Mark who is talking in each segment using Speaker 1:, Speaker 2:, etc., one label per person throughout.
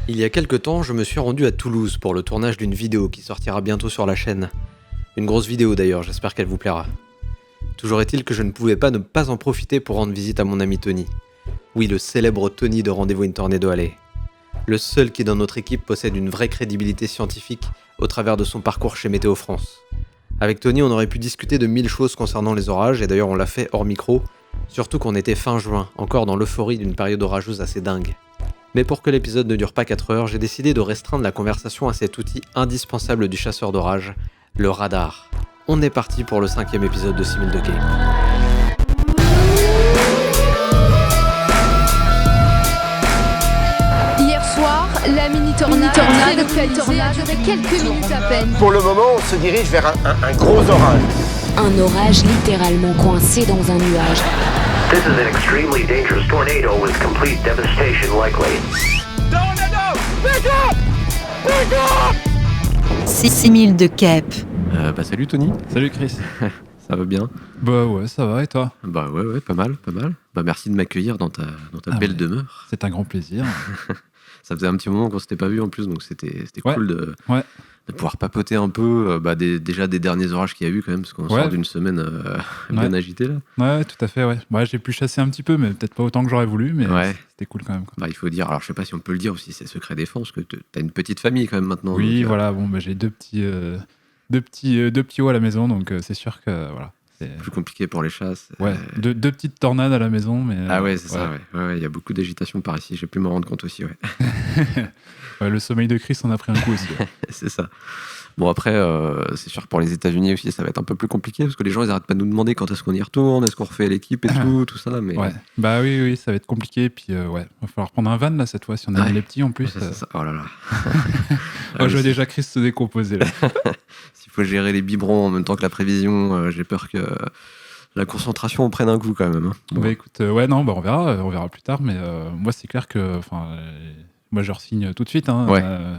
Speaker 1: Il y a quelque temps, je me suis rendu à Toulouse pour le tournage d'une vidéo qui sortira bientôt sur la chaîne. Une grosse vidéo d'ailleurs, j'espère qu'elle vous plaira. Toujours est-il que je ne pouvais pas ne pas en profiter pour rendre visite à mon ami Tony. Oui, le célèbre Tony de Rendez-vous in Tornado Alley. Le seul qui dans notre équipe possède une vraie crédibilité scientifique au travers de son parcours chez Météo France. Avec Tony, on aurait pu discuter de 1000 choses concernant les orages, et d'ailleurs on l'a fait hors micro, surtout qu'on était fin juin, encore dans l'euphorie d'une période orageuse assez dingue. Mais pour que l'épisode ne dure pas 4 heures, j'ai décidé de restreindre la conversation à cet outil indispensable du chasseur d'orage, le radar. On est parti pour le 5e épisode de 6000 de Cape.
Speaker 2: Hier soir, la mini-tornade a duré quelques minutes à peine.
Speaker 3: Pour le moment, on se dirige vers un gros orage.
Speaker 4: Un orage littéralement coincé dans un nuage.
Speaker 5: This is an extremely dangerous tornado with complete devastation likely.
Speaker 3: Tornado! Pick up! Pick up!
Speaker 6: 6000 de Cape.
Speaker 1: Salut Tony.
Speaker 7: Salut Chris.
Speaker 1: Ça va bien?
Speaker 7: Bah ouais, ça va et toi?
Speaker 1: Bah ouais, pas mal. Bah merci de m'accueillir dans ta belle demeure.
Speaker 7: C'est un grand plaisir.
Speaker 1: Ça faisait un petit moment qu'on s'était pas vu en plus, donc c'était cool de pouvoir papoter un peu déjà des derniers orages qu'il y a eu quand même, parce qu'on sort d'une semaine bien agitée là.
Speaker 7: Ouais, tout à fait, ouais. Ouais, j'ai pu chasser un petit peu, mais peut-être pas autant que j'aurais voulu, mais c'était cool quand même. Quoi.
Speaker 1: Bah, il faut dire, alors je sais pas si on peut le dire ou si c'est secret défense, que t'as une petite famille quand même maintenant.
Speaker 7: Oui,
Speaker 1: donc,
Speaker 7: voilà, bon, bah, j'ai deux petits hauts à la maison, donc c'est sûr que voilà.
Speaker 1: C'est plus compliqué pour les chasses.
Speaker 7: Ouais, deux petites tornades à la maison, mais...
Speaker 1: Ah ouais, c'est ça, ouais. Il y a beaucoup d'agitation par ici, j'ai pu me rendre compte aussi, ouais.
Speaker 7: Ouais, le sommeil de Chris en a pris un coup aussi.
Speaker 1: C'est ça. Bon après, c'est sûr que pour les États-Unis aussi, ça va être un peu plus compliqué, parce que les gens, ils arrêtent pas de nous demander quand est-ce qu'on y retourne, est-ce qu'on refait l'équipe et tout ça, mais...
Speaker 7: Ouais, bah oui, ça va être compliqué, puis va falloir prendre un van là cette fois, si on a les petits en plus.
Speaker 1: C'est ça. Oh là là.
Speaker 7: Je vois déjà Chris se décomposer là.
Speaker 1: S'il faut gérer les biberons en même temps que la prévision, j'ai peur que la concentration prenne un coup quand même. Hein.
Speaker 7: Bon. Bah écoute, on verra plus tard, mais moi c'est clair que... Moi, je re-signe tout de suite. Hein.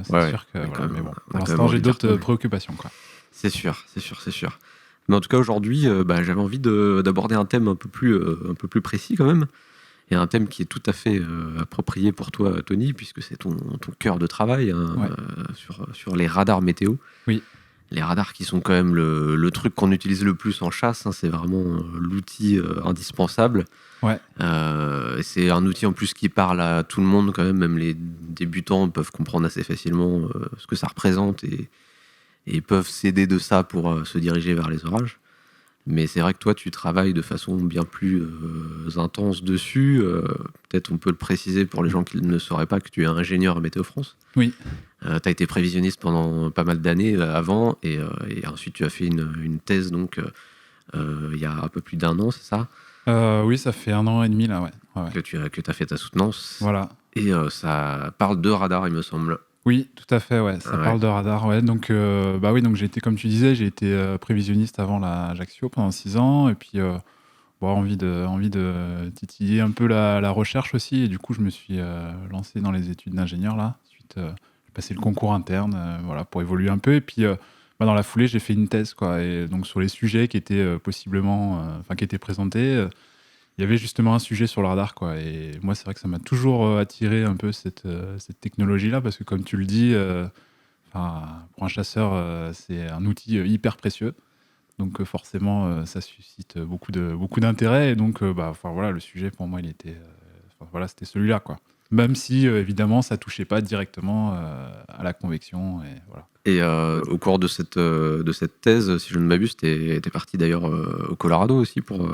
Speaker 7: C'est sûr que. Voilà, mais bon, pour l'instant, j'ai d'autres préoccupations. Quoi.
Speaker 1: C'est sûr. Mais en tout cas, aujourd'hui, j'avais envie d'aborder un thème un peu plus précis quand même. Et un thème qui est tout à fait approprié pour toi, Tony, puisque c'est ton cœur de travail sur les radars météo. Oui. Les radars qui sont quand même le truc qu'on utilise le plus en chasse. Hein, c'est vraiment l'outil indispensable. Ouais. C'est un outil en plus qui parle à tout le monde quand même les débutants peuvent comprendre assez facilement ce que ça représente et peuvent s'aider de ça pour se diriger vers les orages. Mais c'est vrai que toi tu travailles de façon bien plus intense dessus. Peut-être on peut le préciser pour les gens qui ne sauraient pas que tu es ingénieur à Météo France. Oui. Tu as été prévisionniste pendant pas mal d'années avant et ensuite tu as fait une thèse donc il y a un peu plus d'1 an, c'est ça?
Speaker 7: Oui, ça fait 1 an et demi là, ouais.
Speaker 1: Que tu as fait ta soutenance.
Speaker 7: Voilà.
Speaker 1: Et ça parle de radar, il me semble.
Speaker 7: Oui, tout à fait, ouais. Ça parle de radar, ouais. Donc, donc j'ai été, comme tu disais, j'ai été prévisionniste avant la Ajaccio pendant 6 ans, et puis envie de titiller un peu la recherche aussi, et du coup je me suis lancé dans les études d'ingénieur là. Ensuite, j'ai passé le concours interne, pour évoluer un peu, et puis dans la foulée, j'ai fait une thèse, quoi. Et donc, sur les sujets qui étaient qui étaient présentés, il y avait justement un sujet sur le radar, quoi. Et moi, c'est vrai que ça m'a toujours attiré un peu cette technologie-là, parce que comme tu le dis, pour un chasseur, c'est un outil hyper précieux. Donc, forcément, ça suscite beaucoup d'intérêt. Et donc, le sujet pour moi, il était, c'était celui-là, quoi. Même si, évidemment, ça touchait pas directement à la convection. Et voilà.
Speaker 1: Et au cours de cette thèse, si je ne m'abuse, t'es parti d'ailleurs au Colorado aussi pour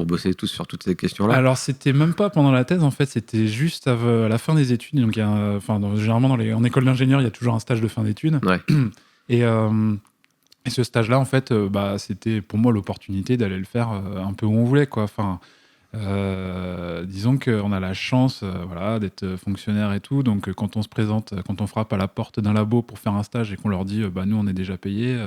Speaker 1: bosser sur toutes ces questions-là.
Speaker 7: Alors, c'était même pas pendant la thèse, en fait, c'était juste à la fin des études. Donc, généralement, en école d'ingénieur, il y a toujours un stage de fin d'études. Ouais. Et ce stage-là, en fait, c'était pour moi l'opportunité d'aller le faire un peu où on voulait, quoi. Disons qu'on a la chance d'être fonctionnaire et tout, donc quand on se présente, quand on frappe à la porte d'un labo pour faire un stage et qu'on leur dit nous on est déjà payé,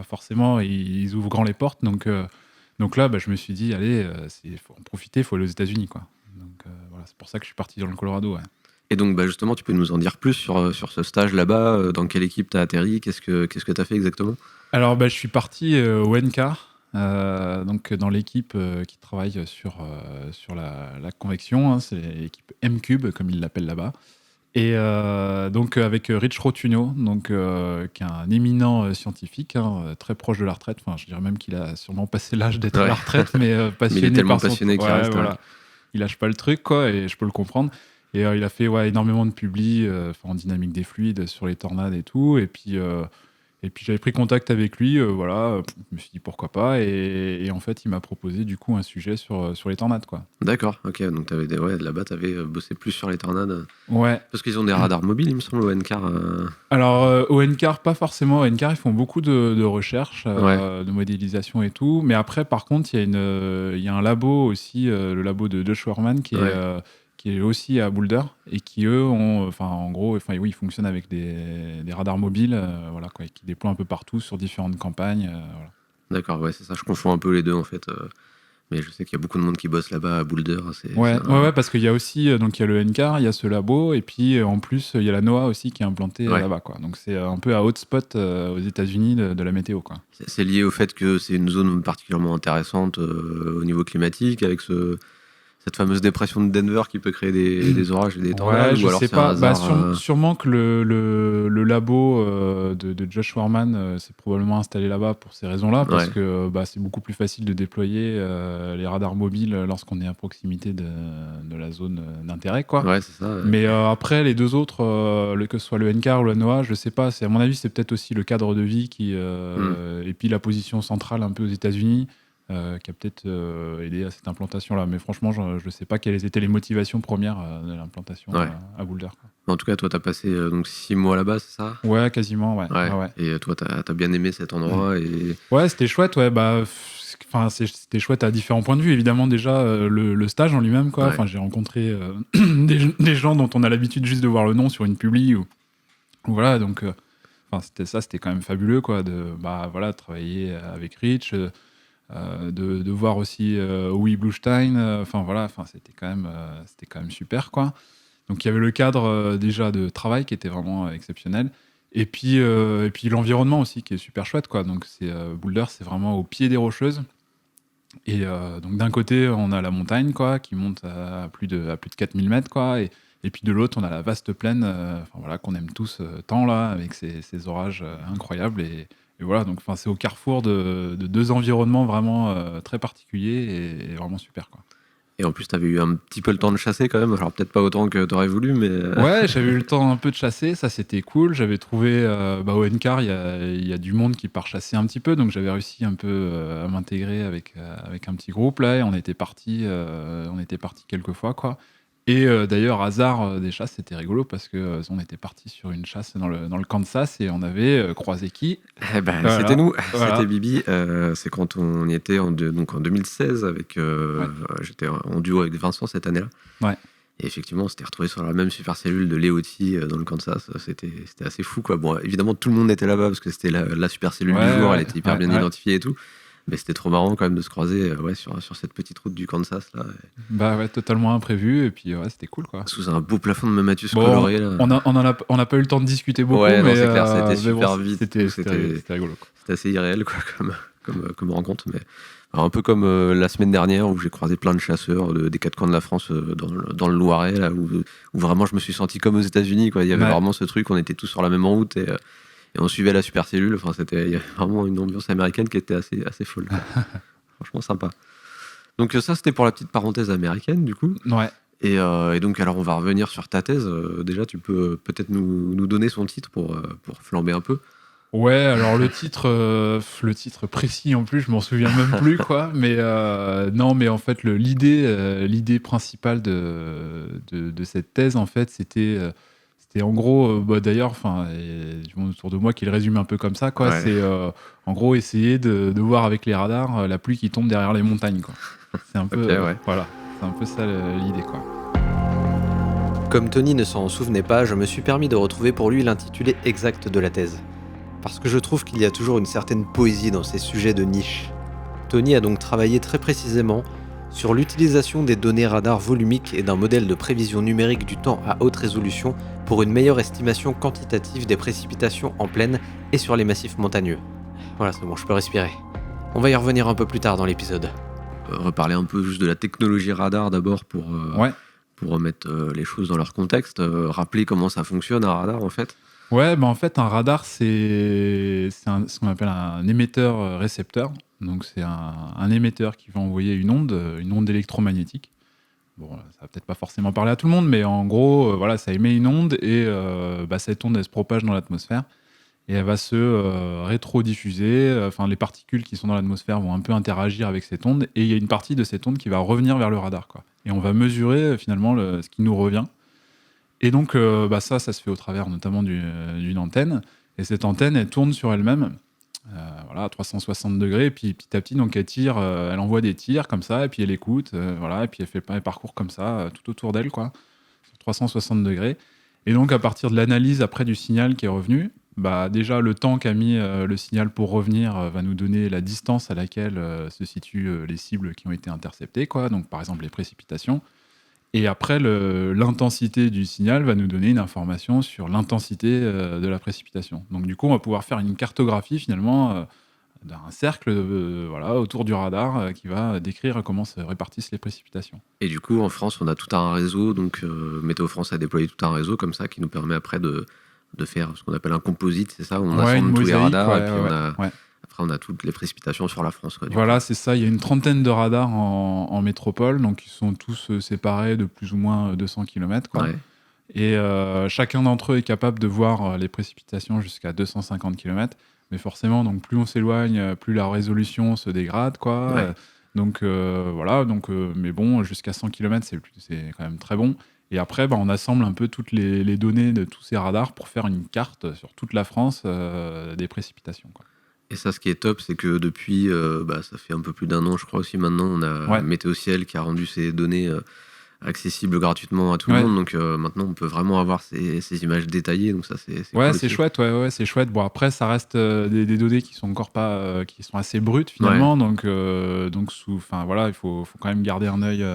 Speaker 7: forcément ils ouvrent grand les portes, donc là je me suis dit allez, il faut en profiter, il faut aller aux États-Unis, quoi. Donc c'est pour ça que je suis parti dans le Colorado. Ouais.
Speaker 1: Et donc justement tu peux nous en dire plus sur ce stage là-bas, dans quelle équipe t'as atterri, qu'est-ce que t'as fait exactement?
Speaker 7: Alors je suis parti au NCAR. donc dans l'équipe qui travaille sur la convection, hein, c'est l'équipe M-Cube, comme ils l'appellent là-bas. Et donc avec Rich Rotunio, donc, qui est un éminent scientifique, hein, très proche de la retraite. Enfin, je dirais même qu'il a sûrement passé l'âge d'être à la retraite, mais passionné.
Speaker 1: Mais il est tellement
Speaker 7: par son...
Speaker 1: passionné qu'il reste.
Speaker 7: Voilà. Il lâche pas le truc, quoi, et je peux le comprendre. Et il a fait énormément de publis en dynamique des fluides sur les tornades et tout. Et puis j'avais pris contact avec lui, je me suis dit pourquoi pas. Et en fait, il m'a proposé du coup un sujet sur les tornades, quoi.
Speaker 1: D'accord, ok. Donc là-bas, t'avais bossé plus sur les tornades.
Speaker 7: Ouais.
Speaker 1: Parce qu'ils ont des radars mobiles, il me semble, au NCAR.
Speaker 7: Alors, au NCAR, pas forcément. Au NCAR, ils font beaucoup de recherche, de modélisation et tout. Mais après, par contre, il y a un labo aussi, le labo de Josh Werman, qui est aussi à Boulder et qui, eux, ils fonctionnent avec des radars mobiles, qui déploient un peu partout sur différentes campagnes. Voilà.
Speaker 1: D'accord, ouais, c'est ça. Je confonds un peu les deux, en fait. Mais je sais qu'il y a beaucoup de monde qui bosse là-bas à Boulder.
Speaker 7: Ouais, parce qu'il y a aussi donc il y a le NCAR, il y a ce labo, et puis en plus, il y a la NOAA aussi qui est implantée là-bas, quoi. Donc c'est un peu un hotspot aux États-Unis de la météo, quoi.
Speaker 1: C'est lié au fait que c'est une zone particulièrement intéressante au niveau climatique, avec cette fameuse dépression de Denver qui peut créer des orages et des tornades.
Speaker 7: Je sais pas. Sûrement que le labo de Josh Werman s'est probablement installé là-bas pour ces raisons-là, parce que c'est beaucoup plus facile de déployer les radars mobiles lorsqu'on est à proximité de la zone d'intérêt, quoi.
Speaker 1: Ouais, c'est ça. Ouais.
Speaker 7: Mais après, les deux autres, que ce soit le NCAR ou le NOAA, je sais pas. À mon avis, c'est peut-être aussi le cadre de vie et puis la position centrale un peu aux États-Unis. Qui a peut-être aidé à cette implantation-là. Mais franchement, je ne sais pas quelles étaient les motivations premières de l'implantation à Boulder, quoi.
Speaker 1: En tout cas, toi, tu as passé donc 6 mois là-bas, c'est ça ?
Speaker 7: Ouais, quasiment, ouais.
Speaker 1: Et toi, tu as bien aimé cet endroit
Speaker 7: Ouais, c'était chouette, ouais. C'était chouette à différents points de vue. Évidemment, déjà, le stage en lui-même, quoi. Enfin, j'ai rencontré des gens dont on a l'habitude juste de voir le nom sur une publi. Voilà, donc c'était quand même fabuleux, quoi, de travailler avec Rich. De voir aussi Uwe Bluestein, c'était quand même super, quoi. Donc il y avait le cadre déjà de travail qui était vraiment exceptionnel, et puis l'environnement aussi qui est super chouette, quoi. Donc Boulder, c'est vraiment au pied des Rocheuses, et donc d'un côté on a la montagne, quoi, qui monte à plus de 4000 mètres, quoi, et puis de l'autre on a la vaste plaine qu'on aime tous tant, là, avec ces orages incroyables, et voilà, donc c'est au carrefour de deux environnements vraiment très particuliers et vraiment super, quoi.
Speaker 1: Et en plus, tu avais eu un petit peu le temps de chasser quand même, alors peut-être pas autant que tu aurais voulu, mais...
Speaker 7: Ouais, j'avais eu le temps un peu de chasser, ça c'était cool. J'avais trouvé, au NCAR, il y a du monde qui part chasser un petit peu, donc j'avais réussi un peu à m'intégrer avec un petit groupe, là, et on était partis quelques fois, quoi. Et d'ailleurs, hasard des chasses, c'était rigolo parce que on était partis sur une chasse dans le Kansas et on avait croisé qui ?
Speaker 1: C'était nous, c'était Bibi. C'est quand on y était en 2016 avec. J'étais en duo avec Vincent cette année-là.
Speaker 7: Ouais.
Speaker 1: Et effectivement, on s'était retrouvés sur la même supercellule de Leoti dans le Kansas. C'était assez fou, quoi. Bon, évidemment, tout le monde était là-bas parce que c'était la supercellule du jour. Elle était hyper bien identifiée et tout. Mais c'était trop marrant quand même de se croiser sur cette petite route du Kansas, là.
Speaker 7: Totalement imprévu, et puis c'était cool, quoi.
Speaker 1: Sous un beau plafond de Mammatus coloré, là.
Speaker 7: On n'a pas eu le temps de discuter beaucoup, mais
Speaker 1: c'est clair, c'était super vite.
Speaker 7: C'était rigolo, quoi.
Speaker 1: C'était assez irréel, quoi, comme rencontre. Mais alors, un peu comme la semaine dernière où j'ai croisé plein de chasseurs des quatre coins de la France dans le Loiret, là, où vraiment je me suis senti comme aux États-Unis, quoi. Il y avait vraiment ce truc, on était tous sur la même route et on suivait la supercellule. Enfin, il y avait vraiment une ambiance américaine qui était assez folle. Franchement sympa. Donc ça, c'était pour la petite parenthèse américaine, du coup.
Speaker 7: Ouais.
Speaker 1: Et donc, alors, on va revenir sur ta thèse. Déjà, tu peux peut-être nous donner son titre pour flamber un peu.
Speaker 7: Ouais, alors le titre précis, en plus, je m'en souviens même plus, quoi. Mais non, mais en fait, l'idée principale de cette thèse, en fait, c'était en gros, d'ailleurs, il y a du monde autour de moi qui le résume un peu comme ça, quoi. Ouais. C'est en gros essayer de voir avec les radars la pluie qui tombe derrière les montagnes, quoi. C'est un peu, voilà, c'est un peu ça l'idée, quoi.
Speaker 8: Comme Tony ne s'en souvenait pas, je me suis permis de retrouver pour lui l'intitulé exact de la thèse. Parce que je trouve qu'il y a toujours une certaine poésie dans ces sujets de niche. Tony a donc travaillé très précisément sur l'utilisation des données radars volumiques et d'un modèle de prévision numérique du temps à haute résolution pour une meilleure estimation quantitative des précipitations en plaine et sur les massifs montagneux. Voilà, c'est bon, je peux respirer. On va y revenir un peu plus tard dans l'épisode.
Speaker 1: Reparler un peu juste de la technologie radar d'abord pour remettre les choses dans leur contexte, rappeler comment ça fonctionne un radar en fait.
Speaker 7: Ouais, en fait, un radar, c'est ce qu'on appelle un émetteur-récepteur. Donc, c'est un émetteur qui va envoyer une onde électromagnétique. Bon, ça va peut-être pas forcément parler à tout le monde, mais en gros, ça émet une onde et cette onde, elle se propage dans l'atmosphère et elle va se rétrodiffuser. Enfin, les particules qui sont dans l'atmosphère vont un peu interagir avec cette onde et il y a une partie de cette onde qui va revenir vers le radar, quoi. Et on va mesurer finalement ce qui nous revient. Et donc, ça se fait au travers notamment d'une antenne. Et cette antenne, elle tourne sur elle-même, à 360 degrés. Et puis, petit à petit, donc, elle envoie des tirs comme ça, et puis elle écoute, et puis elle parcourt comme ça, tout autour d'elle, quoi, sur 360 degrés. Et donc, à partir de l'analyse après du signal qui est revenu, déjà, le temps qu'a mis le signal pour revenir va nous donner la distance à laquelle se situent les cibles qui ont été interceptées, quoi. Donc, par exemple, les précipitations. Et après, l'intensité du signal va nous donner une information sur l'intensité de la précipitation. Donc du coup, on va pouvoir faire une cartographie finalement d'un cercle autour du radar qui va décrire comment se répartissent les précipitations.
Speaker 1: Et du coup, en France, on a tout un réseau. Donc Météo France a déployé tout un réseau comme ça qui nous permet après de faire ce qu'on appelle un composite, c'est ça, où on assemble tous les radars et puis après, on a toutes les précipitations sur la France, quoi,
Speaker 7: voilà, c'est ça. Il y a une trentaine de radars en métropole, donc ils sont tous séparés de plus ou moins 200 km. Quoi.
Speaker 1: Ouais.
Speaker 7: Et chacun d'entre eux est capable de voir les précipitations jusqu'à 250 km. Mais forcément, donc, plus on s'éloigne, plus la résolution se dégrade, quoi.
Speaker 1: Ouais.
Speaker 7: Mais bon, jusqu'à 100 km, c'est quand même très bon. Et après, on assemble un peu toutes les données de tous ces radars pour faire une carte sur toute la France des précipitations, quoi.
Speaker 1: Et ça, ce qui est top, c'est que depuis, ça fait un peu plus d'un an, je crois aussi maintenant, on a Météo Ciel qui a rendu ces données accessibles gratuitement à tout le monde. Donc maintenant, on peut vraiment avoir ces images détaillées. Donc ça, c'est
Speaker 7: cool,
Speaker 1: c'est
Speaker 7: chouette. Ouais, c'est chouette. Bon, après, ça reste des données qui sont encore pas, qui sont assez brutes finalement. Ouais. Donc il faut quand même garder un œil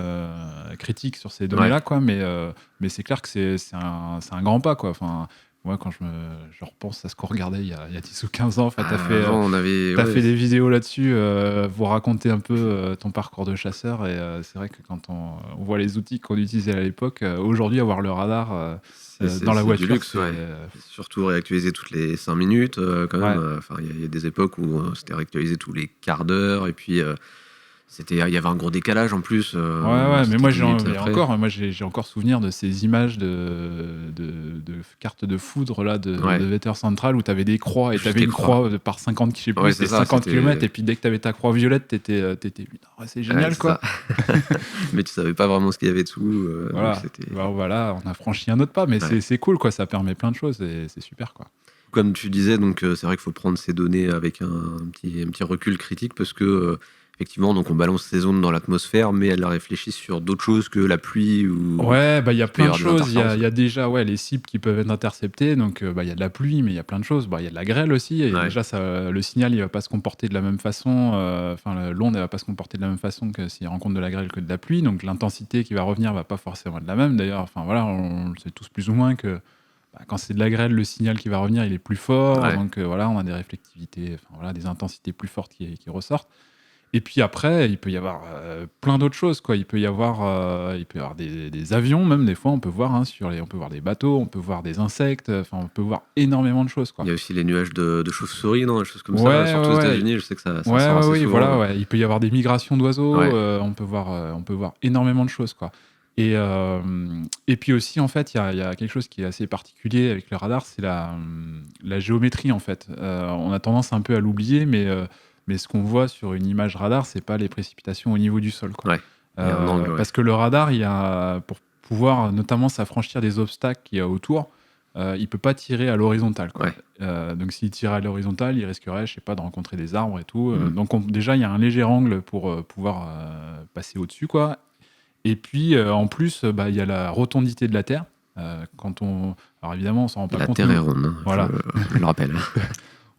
Speaker 7: critique sur ces données-là, quoi. Mais c'est clair que c'est un grand pas, quoi. Enfin. Moi, quand je repense à ce qu'on regardait il y a 10 ou 15 ans, t'as fait des vidéos là-dessus, vous raconter un peu ton parcours de chasseur. Et c'est vrai que quand on voit les outils qu'on utilisait à l'époque, aujourd'hui, avoir le radar dans la voiture,
Speaker 1: du luxe, surtout réactualiser toutes les 5 minutes, quand même. Il y a des époques où c'était réactualisé tous les quarts d'heure, et puis... il y avait un gros décalage en plus.
Speaker 7: Mais moi j'ai encore souvenir de ces images de cartes de foudre là, de Wetter Central où tu avais des croix et tu avais une croix par 50, je sais plus, c'était 50 km et puis dès que tu avais ta croix violette, t'étais c'est génial, quoi.
Speaker 1: Mais tu savais pas vraiment ce qu'il y avait dessous.
Speaker 7: On a franchi un autre pas, mais c'est cool, quoi, ça permet plein de choses et c'est super, quoi.
Speaker 1: Comme tu disais, donc c'est vrai qu'il faut prendre ces données avec un petit recul critique parce que effectivement, donc on balance ces ondes dans l'atmosphère, mais elles réfléchissent sur d'autres choses que la pluie ou...
Speaker 7: il y a plein de choses. Il y a déjà les cibles qui peuvent être interceptées. Donc, il y a de la pluie, mais il y a plein de choses. Il y a de la grêle aussi. Et déjà, le signal, il va pas se comporter de la même façon. L'onde, elle va pas se comporter de la même façon que s'il rencontre de la grêle que de la pluie. Donc, l'intensité qui va revenir va pas forcément être la même. D'ailleurs, on le sait tous plus ou moins que quand c'est de la grêle, le signal qui va revenir, il est plus fort. Ouais. Donc, on a des réflectivités, des intensités plus fortes qui ressortent. Et puis après, il peut y avoir plein d'autres choses, quoi. Il peut y avoir des avions, même des fois, on peut voir on peut voir des bateaux, on peut voir des insectes, on peut voir énormément de choses, quoi.
Speaker 1: Il y a aussi les nuages de chauves-souris, non, des choses comme ça. Surtout aux États-Unis, je sais que ça sort assez souvent.
Speaker 7: Il peut y avoir des migrations d'oiseaux. On peut voir énormément de choses, quoi. Et puis aussi, en fait, il y a quelque chose qui est assez particulier avec le radar, c'est la géométrie, en fait. On a tendance un peu à l'oublier, mais ce qu'on voit sur une image radar, c'est pas les précipitations au niveau du sol, quoi. Parce que le radar, pour pouvoir notamment s'affranchir des obstacles qu'il y a autour, il peut pas tirer à l'horizontale, quoi. Donc s'il tirait à l'horizontale, il risquerait, je sais pas, de rencontrer des arbres et tout. Donc déjà, il y a un léger angle pour pouvoir passer au-dessus, quoi. Et puis en plus, il y a la rotondité de la Terre. Alors évidemment, on s'en rend pas compte.
Speaker 1: La Terre est ronde, je le rappelle.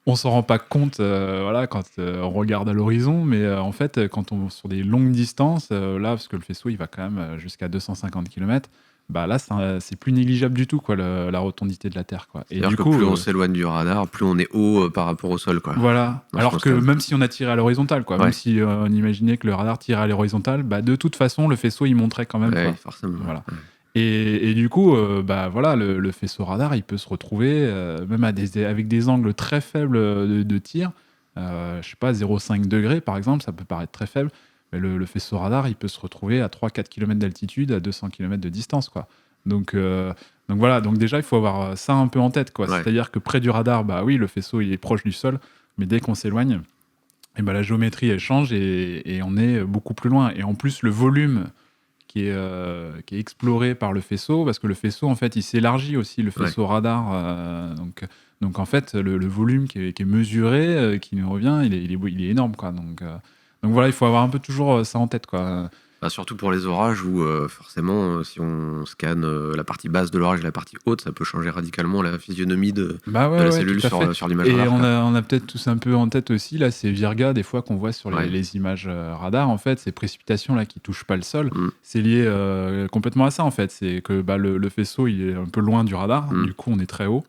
Speaker 7: on s'en rend pas compte voilà, quand on regarde à l'horizon, mais en fait, quand on sur des longues distances, là, parce que le faisceau, il va quand même jusqu'à 250 km, bah là, c'est plus négligeable du tout, quoi, la rotondité de la Terre, quoi. Et
Speaker 1: C'est-à-dire
Speaker 7: du
Speaker 1: que
Speaker 7: coup,
Speaker 1: plus on s'éloigne du radar, plus on est haut par rapport au sol, quoi.
Speaker 7: voilà.
Speaker 1: Moi, je
Speaker 7: Alors
Speaker 1: pense
Speaker 7: que
Speaker 1: que-
Speaker 7: même si on a tiré à l'horizontale, quoi,
Speaker 1: Ouais.
Speaker 7: même si on imaginait que le radar tirait à l'horizontale, bah de toute façon, le faisceau, il montrait quand même.
Speaker 1: Ouais,
Speaker 7: Quoi.
Speaker 1: forcément.
Speaker 7: Voilà.
Speaker 1: Ouais.
Speaker 7: Et du coup, bah voilà, le faisceau radar, il peut se retrouver même avec des angles très faibles de tir. Je sais pas, 0,5 degrés par exemple, ça peut paraître très faible, mais le faisceau radar, il peut se retrouver à 3-4 km d'altitude, à 200 km de distance, quoi. Donc voilà, donc déjà, il faut avoir ça un peu en tête, quoi.
Speaker 1: Ouais.
Speaker 7: C'est-à-dire que près du radar, bah oui, le faisceau, il est proche du sol, mais dès qu'on s'éloigne, et bah, la géométrie, elle change et on est beaucoup plus loin. Et en plus, le volume qui est exploré par le faisceau, parce que le faisceau, en fait, il s'élargit aussi, le faisceau radar. Donc, en fait, le volume qui est mesuré, qui nous revient, il est énorme, quoi. Donc voilà, il faut avoir un peu toujours ça en tête, quoi.
Speaker 1: Bah, surtout pour les orages où forcément, si on scanne la partie basse de l'orage et la partie haute, ça peut changer radicalement la physionomie de la cellule
Speaker 7: tout à fait.
Speaker 1: sur l'image
Speaker 7: Et
Speaker 1: radar. quoi.
Speaker 7: on a peut-être tous un peu en tête aussi, là, ces virgas, des fois, qu'on voit sur
Speaker 1: Ouais.
Speaker 7: les images radar, en fait, ces précipitations-là qui touchent pas le sol,
Speaker 1: Mm.
Speaker 7: c'est lié complètement à ça, en fait. C'est que bah, le faisceau, il est un peu loin du radar,
Speaker 1: Mm.
Speaker 7: du coup, on est très haut.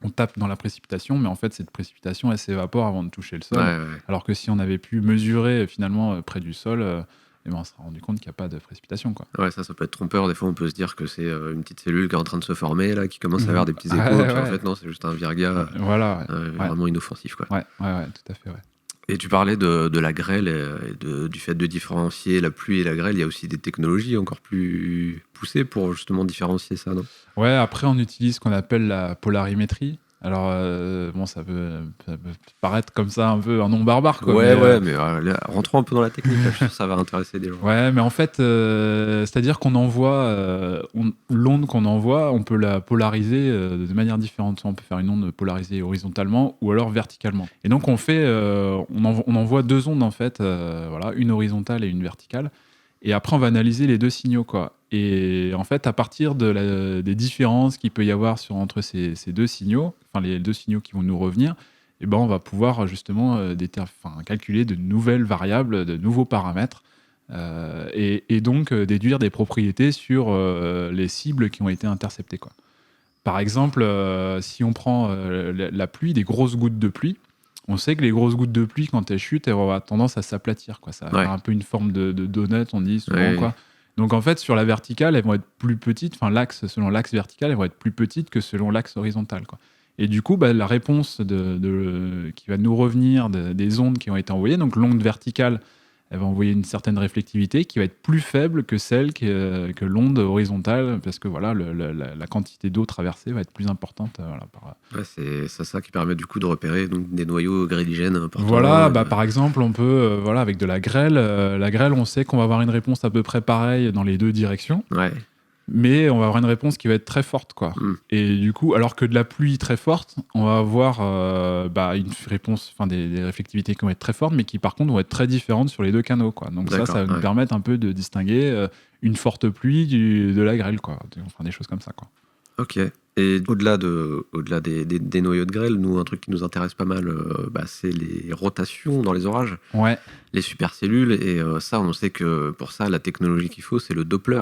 Speaker 7: On tape dans la précipitation, mais en fait, cette précipitation, elle s'évapore avant de toucher le sol.
Speaker 1: Ouais.
Speaker 7: Alors que si on avait pu mesurer, finalement, près du sol, eh ben, on se serait rendu compte qu'il n'y a pas de précipitation, quoi.
Speaker 1: Ouais, ça peut être trompeur. Des fois, on peut se dire que c'est une petite cellule qui est en train de se former, là, qui commence à
Speaker 7: Mhm.
Speaker 1: avoir des petits échos.
Speaker 7: Ouais,
Speaker 1: puis en
Speaker 7: ouais.
Speaker 1: fait, non, c'est juste un virga
Speaker 7: Voilà,
Speaker 1: vraiment inoffensif. Quoi.
Speaker 7: ouais, tout à fait, ouais.
Speaker 1: Et tu parlais de la grêle du fait de différencier la pluie et la grêle. Il y a aussi des technologies encore plus poussées pour justement différencier ça, non?
Speaker 7: Ouais, après, on utilise ce qu'on appelle la polarimétrie. Alors, bon, ça peut paraître comme ça un peu un nom barbare, quoi.
Speaker 1: Mais là, rentrons un peu dans la technique, là, je suis sûr que ça va intéresser des gens.
Speaker 7: Ouais, mais en fait, c'est-à-dire qu'on envoie l'onde qu'on envoie, on peut la polariser de manière différente. On peut faire une onde polarisée horizontalement ou alors verticalement. Et donc, on envoie deux ondes, en fait, voilà, une horizontale et une verticale. Et après, on va analyser les deux signaux, quoi. Et en fait, à partir des différences qu'il peut y avoir entre ces deux signaux, enfin les deux signaux qui vont nous revenir, eh ben, on va pouvoir justement calculer de nouvelles variables, de nouveaux paramètres, et donc déduire des propriétés sur les cibles qui ont été interceptées, quoi. Par exemple, si on prend la pluie, des grosses gouttes de pluie, on sait que les grosses gouttes de pluie, quand elles chutent, elles vont avoir tendance à s'aplatir, quoi. Ça va faire un peu une forme de donut, on dit souvent, quoi. Donc en fait, sur la verticale, elles vont être plus petites, selon l'axe vertical, elles vont être plus petites que selon l'axe horizontal, quoi. Et du coup, bah, la réponse qui va nous revenir des ondes qui ont été envoyées, donc l'onde verticale, elle va envoyer une certaine réflectivité qui va être plus faible que celle que l'onde horizontale, parce que voilà, la quantité d'eau traversée va être plus importante.
Speaker 1: Ouais, c'est ça qui permet du coup de repérer donc, des noyaux gréligènes importants.
Speaker 7: Voilà, par exemple, on peut, avec de la grêle, on sait qu'on va avoir une réponse à peu près pareille dans les deux directions.
Speaker 1: Ouais.
Speaker 7: Mais on va avoir une réponse qui va être très forte, quoi. Et du coup, alors que de la pluie très forte, on va avoir une réponse, des réflectivités qui vont être très fortes, mais qui par contre vont être très différentes sur les deux canaux, quoi. Donc ça va nous permettre un peu de distinguer une forte pluie de la grêle, quoi. Enfin, des choses comme ça, quoi.
Speaker 1: Ok. Et au-delà des noyaux de grêle, nous, un truc qui nous intéresse pas mal, c'est les rotations dans les orages.
Speaker 7: Ouais.
Speaker 1: Les supercellules. Et ça, on sait que pour ça, la technologie qu'il faut, c'est le Doppler.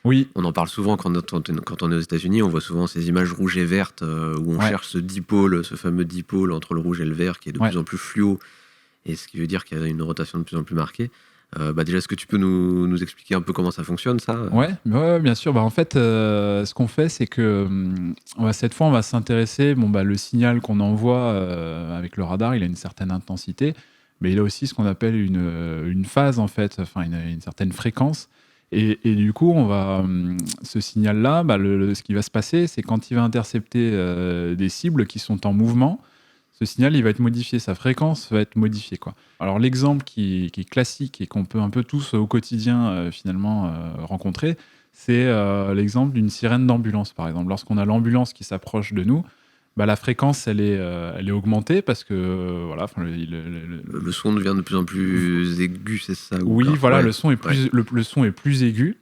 Speaker 7: Oui.
Speaker 1: On en parle souvent quand on est aux États-Unis, on voit souvent ces images rouges et vertes où on cherche ce dipôle, ce fameux dipôle entre le rouge et le vert qui est de plus en plus fluo, et ce qui veut dire qu'il y a une rotation de plus en plus marquée. Déjà, est-ce que tu peux nous expliquer un peu comment ça fonctionne, ça ?
Speaker 7: Ouais, bien sûr. En fait, ce qu'on fait, c'est que cette fois, on va s'intéresser. Le signal qu'on envoie avec le radar, il a une certaine intensité, mais il a aussi ce qu'on appelle une phase, en fait, une certaine fréquence. Et du coup, ce signal-là, ce qui va se passer, c'est quand il va intercepter des cibles qui sont en mouvement, ce signal, il va être modifié, sa fréquence va être modifiée, quoi. Alors l'exemple qui est classique et qu'on peut un peu tous au quotidien rencontrer, c'est l'exemple d'une sirène d'ambulance, par exemple. Lorsqu'on a l'ambulance qui s'approche de nous, la fréquence, elle est augmentée parce que
Speaker 1: le son devient de plus en plus aigu, c'est ça ?
Speaker 7: Oui, voilà, le son est plus aigu.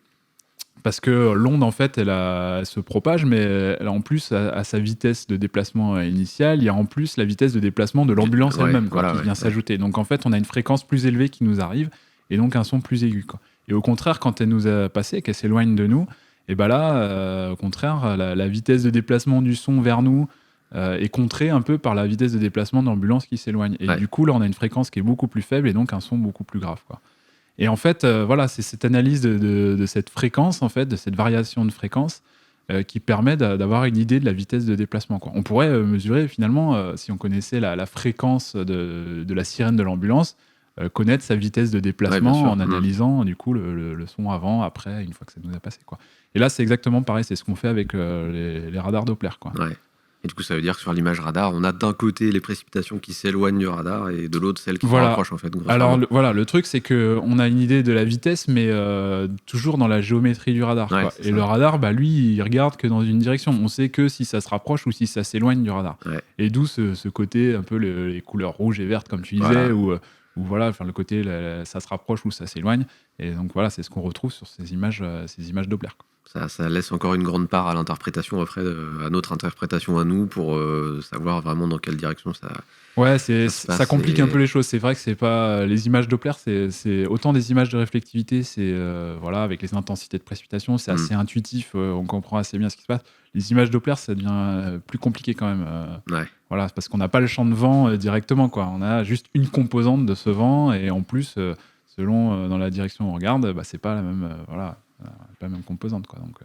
Speaker 7: Parce que l'onde, en fait, elle se propage, mais elle a en plus, à sa vitesse de déplacement initiale, il y a en plus la vitesse de déplacement de l'ambulance elle-même qui vient s'ajouter. Donc, en fait, on a une fréquence plus élevée qui nous arrive et donc un son plus aigu, quoi. Et au contraire, quand elle nous a passé, qu'elle s'éloigne de nous, et ben là, au contraire, la vitesse de déplacement du son vers nous est contrée un peu par la vitesse de déplacement de l'ambulance qui s'éloigne. Et du coup, là, on a une fréquence qui est beaucoup plus faible et donc un son beaucoup plus grave, quoi. Et en fait, voilà, c'est cette analyse de cette fréquence, en fait, de cette variation de fréquence, qui permet d'avoir une idée de la vitesse de déplacement, quoi. On pourrait mesurer, finalement, si on connaissait la fréquence de la sirène de l'ambulance, connaître sa vitesse de déplacement en analysant, du coup, le son avant, après, une fois que ça nous a passé, quoi. Et là, c'est exactement pareil, c'est ce qu'on fait avec les radars Doppler, quoi.
Speaker 1: Ouais. Et du coup, ça veut dire que sur l'image radar, on a d'un côté les précipitations qui s'éloignent du radar et de l'autre celles qui se rapprochent, en fait.
Speaker 7: Alors, le truc, c'est qu'on a une idée de la vitesse, mais toujours dans la géométrie du radar, quoi. Et le radar, lui, il regarde que dans une direction. On sait que si ça se rapproche ou si ça s'éloigne du radar. Ouais. Et d'où ce côté, un peu les couleurs rouges et vertes, comme tu disais, ou voilà, enfin, le côté ça se rapproche ou ça s'éloigne. Et donc, voilà, c'est ce qu'on retrouve sur ces images Doppler, quoi.
Speaker 1: Ça laisse encore une grande part à l'interprétation, après, à notre interprétation à nous, pour savoir vraiment dans quelle direction ça.
Speaker 7: Ouais, ça complique un peu les choses. C'est vrai que c'est pas les images Doppler, c'est autant des images de réflectivité, c'est voilà, avec les intensités de précipitation, c'est assez intuitif, on comprend assez bien ce qui se passe. Les images Doppler, ça devient plus compliqué quand même. Voilà, parce qu'on n'a pas le champ de vent directement, quoi. On a juste une composante de ce vent, et en plus, selon dans la direction où on regarde, c'est pas la même, pas la même composante, quoi. Donc,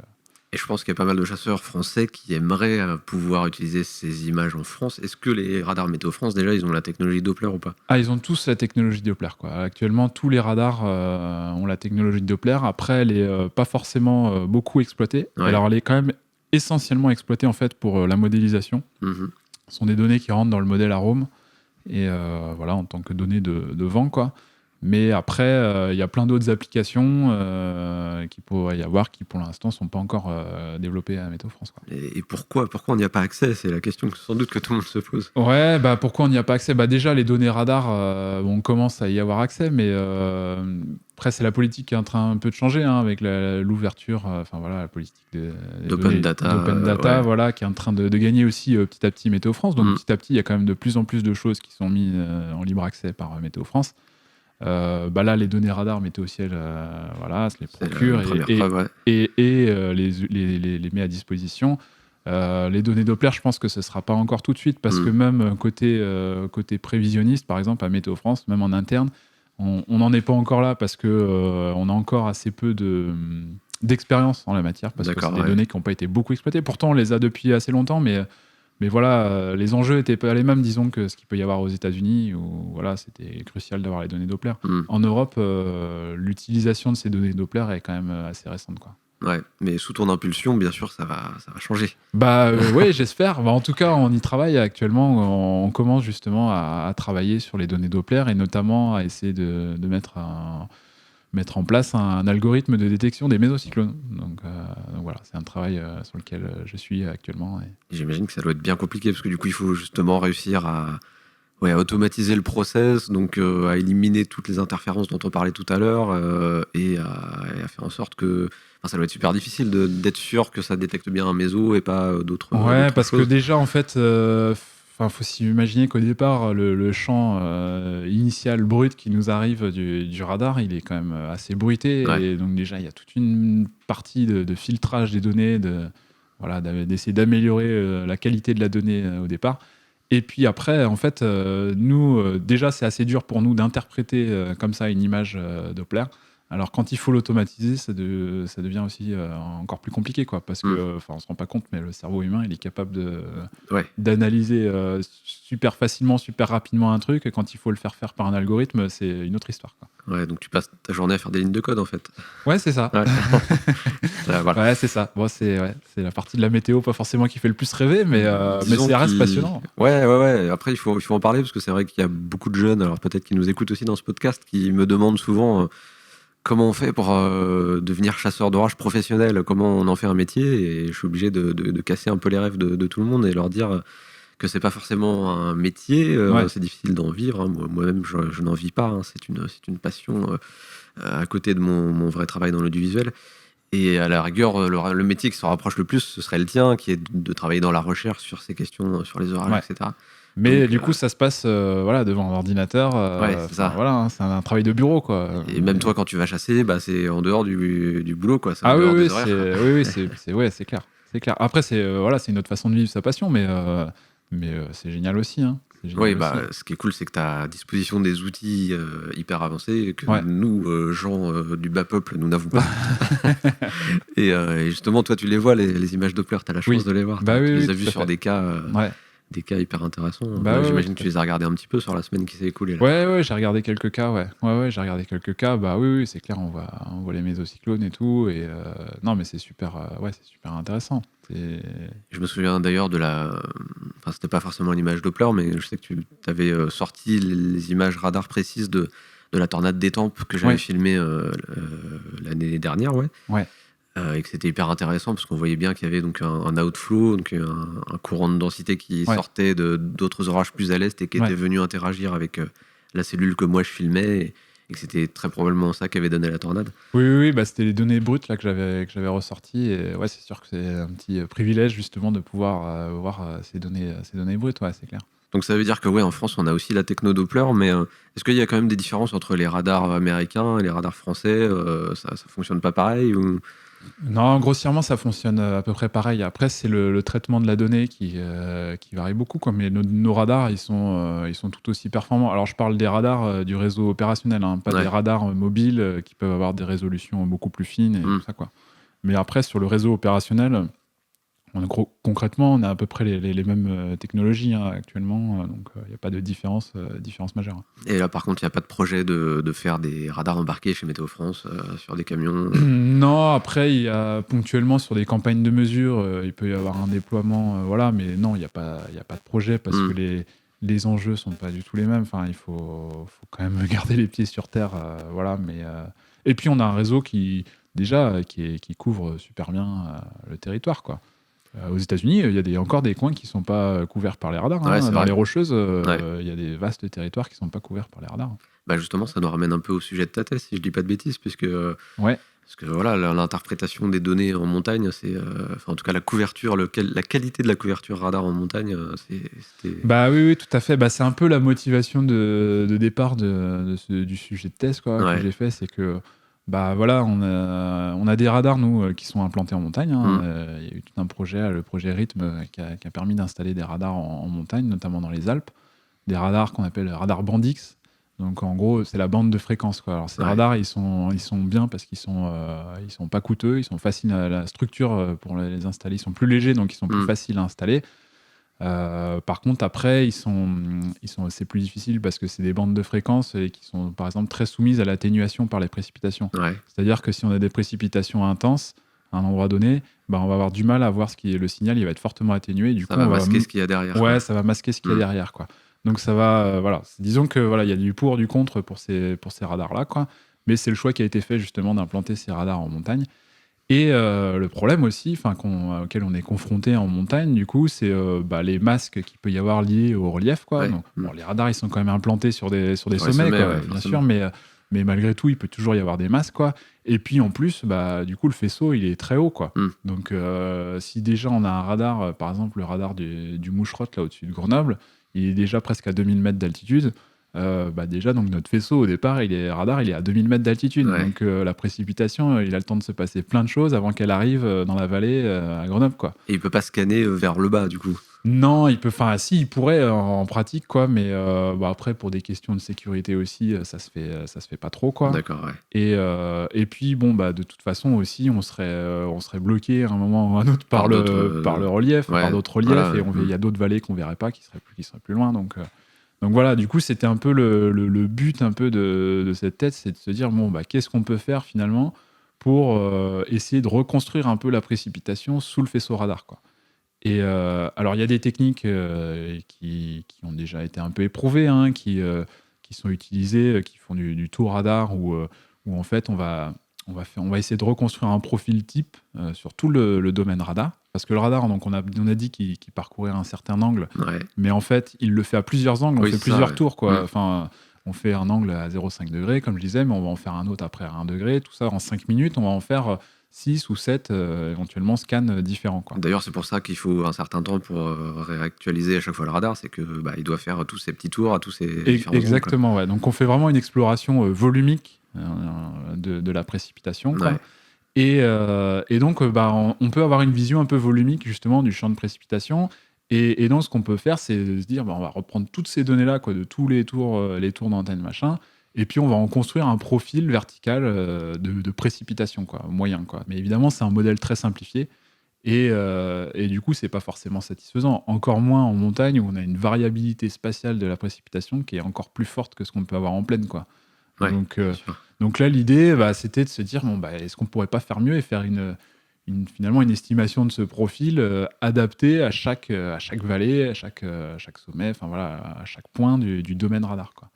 Speaker 1: Et je pense qu'il y a pas mal de chasseurs français qui aimeraient pouvoir utiliser ces images en France. Est-ce que les radars Météo France, déjà, ils ont la technologie Doppler ou pas ?
Speaker 7: Ah, ils ont tous la technologie Doppler, quoi. Actuellement, tous les radars ont la technologie Doppler. Après, elle est pas forcément beaucoup exploitée. Ouais. Alors, elle est quand même essentiellement exploitée, en fait, pour la modélisation. Ce sont des données qui rentrent dans le modèle Arome, et voilà, en tant que données de vent, quoi. Mais après, il y a plein d'autres applications qui pourraient y avoir qui, pour l'instant, ne sont pas encore développées à Météo France, quoi.
Speaker 1: Et pourquoi on n'y a pas accès ? C'est la question sans doute que tout le monde se pose.
Speaker 7: Ouais, pourquoi on n'y a pas accès ? Déjà, les données radar, on commence à y avoir accès, mais après, c'est la politique qui est en train un peu de changer, hein, avec l'ouverture, la politique
Speaker 1: d'open data,
Speaker 7: voilà, qui est en train de gagner aussi petit à petit Météo France. Donc, petit à petit, il y a quand même de plus en plus de choses qui sont mises en libre accès par Météo France. Là, les données radar Météo Ciel, se les procure et les met à disposition. Les données Doppler, je pense que ce ne sera pas encore tout de suite, parce que même côté prévisionniste, par exemple, à Météo France, même en interne, on n'en est pas encore là, parce qu'on a encore assez peu d'expérience en la matière, parce que c'est des données qui n'ont pas été beaucoup exploitées. Pourtant, on les a depuis assez longtemps, mais voilà, les enjeux n'étaient pas les mêmes, disons, que ce qu'il peut y avoir aux États-Unis, où voilà, c'était crucial d'avoir les données Doppler. En Europe, l'utilisation de ces données Doppler est quand même assez récente, quoi.
Speaker 1: Ouais, mais sous ton impulsion, bien sûr, ça va changer.
Speaker 7: Oui, j'espère. En tout cas, on y travaille actuellement. On commence justement à travailler sur les données Doppler, et notamment à essayer de mettre en place un algorithme de détection des mésocyclones. Donc voilà, c'est un travail sur lequel je suis actuellement.
Speaker 1: Et j'imagine que ça doit être bien compliqué, parce que du coup, il faut justement réussir à automatiser le process, donc à éliminer toutes les interférences dont on parlait tout à l'heure, et à faire en sorte que... ça doit être super difficile d'être sûr que ça détecte bien un méso et pas d'autres.
Speaker 7: Ouais, parce que déjà, en fait... faut s'imaginer qu'au départ, le champ initial brut qui nous arrive du radar, il est quand même assez bruité. Ouais. Et donc déjà, il y a toute une partie de filtrage des données, d'essayer d'améliorer la qualité de la donnée au départ. Et puis après, en fait, nous, déjà, c'est assez dur pour nous d'interpréter comme ça une image Doppler. Alors quand il faut l'automatiser, ça devient aussi encore plus compliqué, quoi, parce que on se rend pas compte, mais le cerveau humain, il est capable d'analyser super facilement, super rapidement un truc, et quand il faut le faire par un algorithme, c'est une autre histoire, quoi.
Speaker 1: Ouais, donc tu passes ta journée à faire des lignes de code, en fait.
Speaker 7: Ouais, c'est ça. Ouais, voilà. Ouais, c'est ça. Bon, c'est la partie de la météo, pas forcément qui fait le plus rêver, mais ça reste passionnant.
Speaker 1: Ouais. Après, il faut en parler, parce que c'est vrai qu'il y a beaucoup de jeunes, alors peut-être qui nous écoutent aussi dans ce podcast, qui me demandent souvent... comment on fait pour devenir chasseur d'orage professionnel ? Comment on en fait un métier ? Et je suis obligé de casser un peu les rêves de tout le monde et leur dire que c'est pas forcément un métier. C'est difficile d'en vivre, hein. Moi-même, je n'en vis pas, hein. C'est une passion à côté de mon vrai travail dans l'audiovisuel. Et à la rigueur, le métier qui s'en rapproche le plus, ce serait le tien, qui est de travailler dans la recherche sur ces questions, sur les orages,
Speaker 7: Ouais.
Speaker 1: etc.
Speaker 7: Mais
Speaker 1: Donc,
Speaker 7: du coup, ça se passe devant un ordinateur.
Speaker 1: Ouais, c'est ça.
Speaker 7: Voilà, hein, c'est un travail de bureau, quoi.
Speaker 1: Et même toi, quand tu vas chasser, bah, c'est en dehors du boulot, quoi. C'est en
Speaker 7: Ah oui,
Speaker 1: dehors
Speaker 7: oui,
Speaker 1: des horaires.
Speaker 7: c'est clair. C'est clair. Après, c'est une autre façon de vivre sa passion, mais c'est génial aussi. Hein. C'est génial
Speaker 1: Oui,
Speaker 7: aussi.
Speaker 1: bah, ce qui est cool, c'est que tu as à disposition des outils hyper avancés que
Speaker 7: Ouais.
Speaker 1: nous, gens du bas peuple, nous n'avons pas. et justement, toi, tu les vois, les images Doppler, tu as la chance
Speaker 7: Oui.
Speaker 1: de les voir.
Speaker 7: Bah
Speaker 1: tu
Speaker 7: oui,
Speaker 1: les
Speaker 7: oui,
Speaker 1: as
Speaker 7: tout
Speaker 1: vus
Speaker 7: à
Speaker 1: sur
Speaker 7: fait.
Speaker 1: des
Speaker 7: Ouais.
Speaker 1: cas hyper intéressants.
Speaker 7: Bah ouais,
Speaker 1: J'imagine
Speaker 7: ouais,
Speaker 1: que tu les as regardés un petit peu sur la semaine qui s'est écoulée. Là.
Speaker 7: Ouais, j'ai regardé quelques cas, ouais, j'ai regardé quelques cas. Bah oui, c'est clair, on voit les mésocyclones et tout. Et non, mais c'est super intéressant.
Speaker 1: Je me souviens d'ailleurs enfin, c'était pas forcément une image Doppler, mais je sais que tu avais sorti les images radar précises de la tornade d'Étampes que j'avais
Speaker 7: Ouais.
Speaker 1: filmée l'année dernière, ouais.
Speaker 7: Ouais.
Speaker 1: Et que c'était hyper intéressant parce qu'on voyait bien qu'il y avait donc un outflow, donc un courant de densité qui
Speaker 7: Ouais.
Speaker 1: sortait d'autres orages plus à l'est et qui
Speaker 7: Ouais.
Speaker 1: était venu interagir avec la cellule que moi je filmais et que c'était très probablement ça qui avait donné la tornade.
Speaker 7: Oui, bah, c'était les données brutes là, que j'avais ressorties. Et ouais, c'est sûr que c'est un petit privilège justement de pouvoir voir ces données brutes, ouais, c'est clair.
Speaker 1: Donc ça veut dire que ouais, en France, on a aussi la techno Doppler, mais est-ce qu'il y a quand même des différences entre les radars américains et les radars français ça fonctionne pas pareil ou...
Speaker 7: Non, grossièrement, ça fonctionne à peu près pareil. Après, c'est le traitement de la donnée qui varie beaucoup, quoi. Mais nos radars, ils sont tout aussi performants. Alors, je parle des radars du réseau opérationnel, hein, pas
Speaker 1: Ouais.
Speaker 7: des radars mobiles qui peuvent avoir des résolutions beaucoup plus fines et tout ça, quoi. Mais après, sur le réseau opérationnel, concrètement, on a à peu près les mêmes technologies hein, actuellement, donc il n'y a pas de différence majeure.
Speaker 1: Et là, par contre, il n'y a pas de projet de faire des radars embarqués chez Météo France sur des camions.
Speaker 7: Non, après, il y a ponctuellement sur des campagnes de mesure, il peut y avoir un déploiement, voilà, mais non, il n'y a pas de projet parce que les enjeux sont pas du tout les mêmes. Enfin, il faut quand même garder les pieds sur terre, voilà. Mais et puis on a un réseau qui couvre super bien le territoire, quoi. Aux États-Unis, il y a encore des coins qui ne sont pas couverts par les radars.
Speaker 1: Ouais, c'est
Speaker 7: dans
Speaker 1: vrai.
Speaker 7: les Rocheuses, il y a des vastes territoires qui ne sont pas couverts par les radars.
Speaker 1: Bah justement, ça nous ramène un peu au sujet de ta thèse, si je dis pas de bêtises, puisque
Speaker 7: Ouais.
Speaker 1: parce que voilà, l'interprétation des données en montagne, c'est enfin, en tout cas la couverture, la qualité de la couverture radar en montagne, c'était.
Speaker 7: Bah oui, tout à fait. Bah, c'est un peu la motivation de départ du sujet de thèse quoi,
Speaker 1: Ouais.
Speaker 7: que j'ai fait, c'est que bah voilà, on a des radars nous qui sont implantés en montagne. Hein. Il y a eu tout un projet, le projet Rythme, qui a permis d'installer des radars en montagne, notamment dans les Alpes, des radars qu'on appelle radars Bandix. Donc en gros, c'est la bande de fréquence quoi. Alors ces radars, ils sont bien parce qu'ils sont pas coûteux, ils sont faciles à la structure pour les installer, ils sont plus légers donc ils sont plus faciles à installer. Par contre, après, c'est plus difficile parce que c'est des bandes de fréquences et qui sont, par exemple, très soumises à l'atténuation par les précipitations.
Speaker 1: Ouais.
Speaker 7: C'est-à-dire que si on a des précipitations intenses à un endroit donné, bah, on va avoir du mal à voir le signal, il va être fortement atténué. Et du
Speaker 1: Ça
Speaker 7: coup,
Speaker 1: va
Speaker 7: on
Speaker 1: masquer ce qu'il y a derrière.
Speaker 7: Ouais, ça va masquer ce qu'il y a derrière, quoi. Donc ça va, voilà. Disons que voilà, il y a du pour, du contre pour ces radars-là, quoi. Mais c'est le choix qui a été fait justement d'implanter ces radars en montagne. Et le problème aussi, auquel on est confronté en montagne, du coup, c'est les masques qu'il peut y avoir liés au relief, quoi.
Speaker 1: Ouais.
Speaker 7: Donc, bon, les radars, ils sont quand même implantés sur des
Speaker 1: Sur les
Speaker 7: sommets, quoi,
Speaker 1: ouais,
Speaker 7: bien
Speaker 1: forcément.
Speaker 7: sûr, mais malgré tout, il peut toujours y avoir des masques, quoi. Et puis en plus, du coup, le faisceau, il est très haut, quoi. Donc, si déjà on a un radar, par exemple, le radar du Moucherotte là au-dessus de Grenoble, il est déjà presque à 2000 mètres d'altitude. Déjà, donc notre faisceau au départ, il est à 2000 mètres d'altitude.
Speaker 1: Ouais.
Speaker 7: Donc la précipitation, il a le temps de se passer plein de choses avant qu'elle arrive dans la vallée à Grenoble, quoi.
Speaker 1: Et il peut pas scanner vers le bas, du coup.
Speaker 7: Non, il il pourrait en pratique, quoi, mais après, pour des questions de sécurité aussi, ça se fait pas trop, quoi.
Speaker 1: D'accord, ouais.
Speaker 7: Et puis, de toute façon aussi, on serait bloqué à un moment ou à un autre par le relief,
Speaker 1: ouais,
Speaker 7: par d'autres reliefs,
Speaker 1: voilà,
Speaker 7: et il y a d'autres vallées qu'on verrait pas, qui seraient plus loin, donc voilà, du coup, c'était un peu le but un peu de cette thèse, c'est de se dire, qu'est-ce qu'on peut faire finalement pour essayer de reconstruire un peu la précipitation sous le faisceau radar, quoi. Et alors, il y a des techniques qui ont déjà été un peu éprouvées, hein, qui sont utilisées, qui font du tour radar, où en fait, on va essayer de reconstruire un profil type sur tout le domaine radar. Parce que le radar, donc on a dit qu'il parcourait un certain angle,
Speaker 1: Ouais.
Speaker 7: mais en fait, il le fait à plusieurs angles, on
Speaker 1: Oui,
Speaker 7: fait
Speaker 1: c'est
Speaker 7: plusieurs
Speaker 1: ça, ouais.
Speaker 7: tours, quoi. Enfin, on fait un angle à 0,5 degrés, comme je disais, mais on va en faire un autre après à 1 degré, tout ça en 5 minutes, on va en faire 6 ou 7 éventuellement scans différents, quoi.
Speaker 1: D'ailleurs, c'est pour ça qu'il faut un certain temps pour réactualiser à chaque fois le radar, c'est que il doit faire tous ces petits tours à tous ces différents
Speaker 7: Exactement,
Speaker 1: zones,
Speaker 7: ouais. Donc on fait vraiment une exploration volumique de la précipitation, quoi.
Speaker 1: Ouais.
Speaker 7: Et donc on peut avoir une vision un peu volumique justement du champ de précipitation. Et donc ce qu'on peut faire, c'est de se dire, on va reprendre toutes ces données-là, quoi, de tous les tours d'antenne, machin, et puis on va en construire un profil vertical de précipitation, quoi, moyen, quoi. Mais évidemment, c'est un modèle très simplifié. Et du coup, c'est pas forcément satisfaisant. Encore moins en montagne où on a une variabilité spatiale de la précipitation qui est encore plus forte que ce qu'on peut avoir en plaine, quoi.
Speaker 1: Ouais,
Speaker 7: Donc là, l'idée, c'était de se dire, est-ce qu'on pourrait pas faire mieux et faire finalement une estimation de ce profil adapté à chaque vallée, à chaque sommet, enfin voilà, à chaque point du domaine radar, quoi.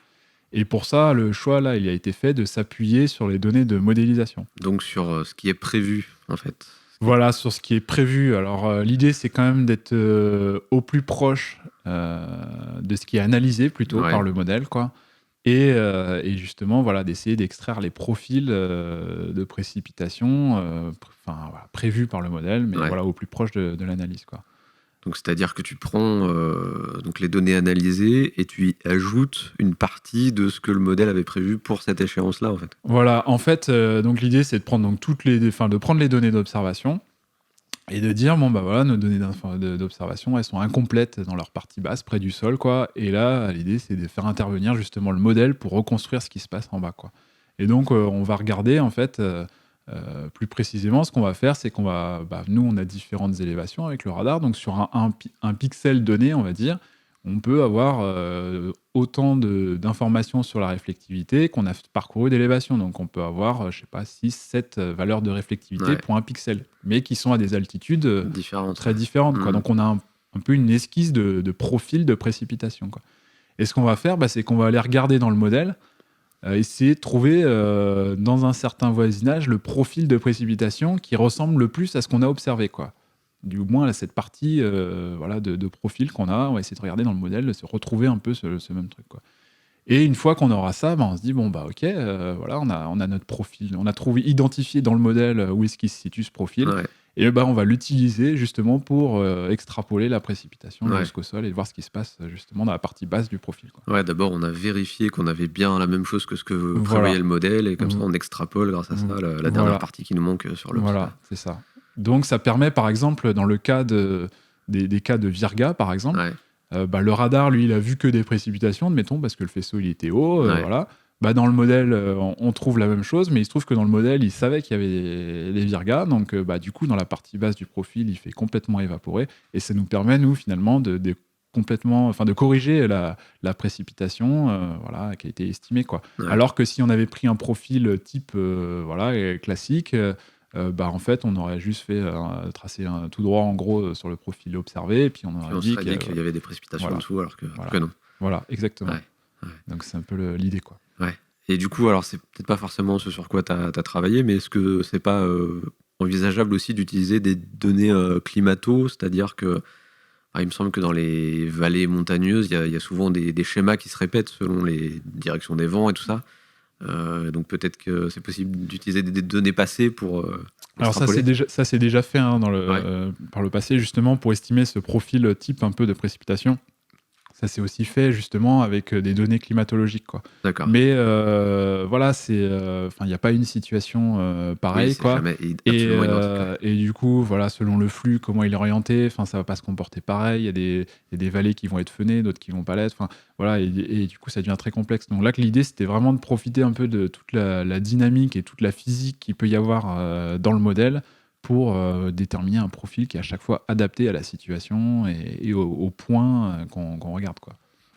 Speaker 7: Et pour ça, le choix là, il a été fait de s'appuyer sur les données de modélisation.
Speaker 1: Donc sur ce qui est prévu, en fait.
Speaker 7: Voilà, sur ce qui est prévu. Alors l'idée, c'est quand même d'être au plus proche de ce qui est analysé plutôt par le modèle, quoi. Et justement, voilà, d'essayer d'extraire les profils de précipitation prévus par le modèle, mais voilà, au plus proche de l'analyse, quoi.
Speaker 1: Donc, c'est-à-dire que tu prends donc les données analysées et tu y ajoutes une partie de ce que le modèle avait prévu pour cette échéance-là, en fait.
Speaker 7: Voilà, en fait, donc l'idée, c'est de prendre donc de prendre les données d'observation et de dire, voilà, nos données d'observation, elles sont incomplètes dans leur partie basse, près du sol, quoi. Et là, l'idée, c'est de faire intervenir justement le modèle pour reconstruire ce qui se passe en bas, quoi. Et donc, on va regarder, en fait, plus précisément, ce qu'on va faire, c'est qu'on va... nous, on a différentes élévations avec le radar. Donc, sur un pixel donné, on va dire, on peut avoir autant d'informations sur la réflectivité qu'on a parcouru d'élévation. Donc, on peut avoir, 6, 7 valeurs de réflectivité pour un pixel, mais qui sont à des altitudes très différentes, quoi. Donc, on a un peu une esquisse de profil de précipitation, quoi. Et ce qu'on va faire, c'est qu'on va aller regarder dans le modèle, essayer de trouver dans un certain voisinage le profil de précipitation qui ressemble le plus à ce qu'on a observé, quoi. Du moins à cette partie de profil qu'on a, on va essayer de regarder dans le modèle, de se retrouver un peu ce même truc, quoi. Et une fois qu'on aura ça, on se dit ok, voilà, on a notre profil, on a identifié dans le modèle où est-ce qu'il se situe ce profil, et on va l'utiliser justement pour extrapoler la précipitation jusqu'au sol et voir ce qui se passe justement dans la partie basse du profil, quoi.
Speaker 1: Ouais, d'abord on a vérifié qu'on avait bien la même chose que ce que prévoyait le modèle, et comme ça on extrapole grâce à ça la dernière partie qui nous manque sur le.
Speaker 7: Voilà, c'est ça. Donc ça permet par exemple dans le cas des cas de virga par exemple, le radar lui il a vu que des précipitations, admettons, parce que le faisceau il était haut, voilà. Dans le modèle on trouve la même chose, mais il se trouve que dans le modèle il savait qu'il y avait des virgas, donc du coup dans la partie basse du profil il fait complètement évaporer, et ça nous permet nous finalement de corriger la précipitation qui a été estimée, quoi. Alors que si on avait pris un profil type classique, en fait, on aurait juste fait tracer tout droit en gros sur le profil observé, et puis on aurait dit
Speaker 1: qu'il y avait des précipitations en dessous, alors que non.
Speaker 7: Voilà, exactement. Donc c'est un peu l'idée, quoi.
Speaker 1: Ouais. Et du coup, alors c'est peut-être pas forcément ce sur quoi tu as travaillé, mais est-ce que c'est pas envisageable aussi d'utiliser des données climato, c'est-à-dire que il me semble que dans les vallées montagneuses, il y a souvent des schémas qui se répètent selon les directions des vents et tout ça. Donc peut-être que c'est possible d'utiliser des données passées pour
Speaker 7: alors ça c'est déjà fait par le passé, justement pour estimer ce profil type un peu de précipitation. Ça c'est aussi fait justement avec des données climatologiques, quoi.
Speaker 1: D'accord.
Speaker 7: Mais c'est il n'y a pas une situation pareille, quoi. Et du coup selon le flux, comment il est orienté, ça va pas se comporter pareil. Il y a des vallées qui vont être fennées, d'autres qui vont pas l'être. Et du coup ça devient très complexe. Donc là l'idée c'était vraiment de profiter un peu de toute la dynamique et toute la physique qu'il peut y avoir dans le modèle pour déterminer un profil qui est à chaque fois adapté à la situation et au point qu'on regarde, quoi.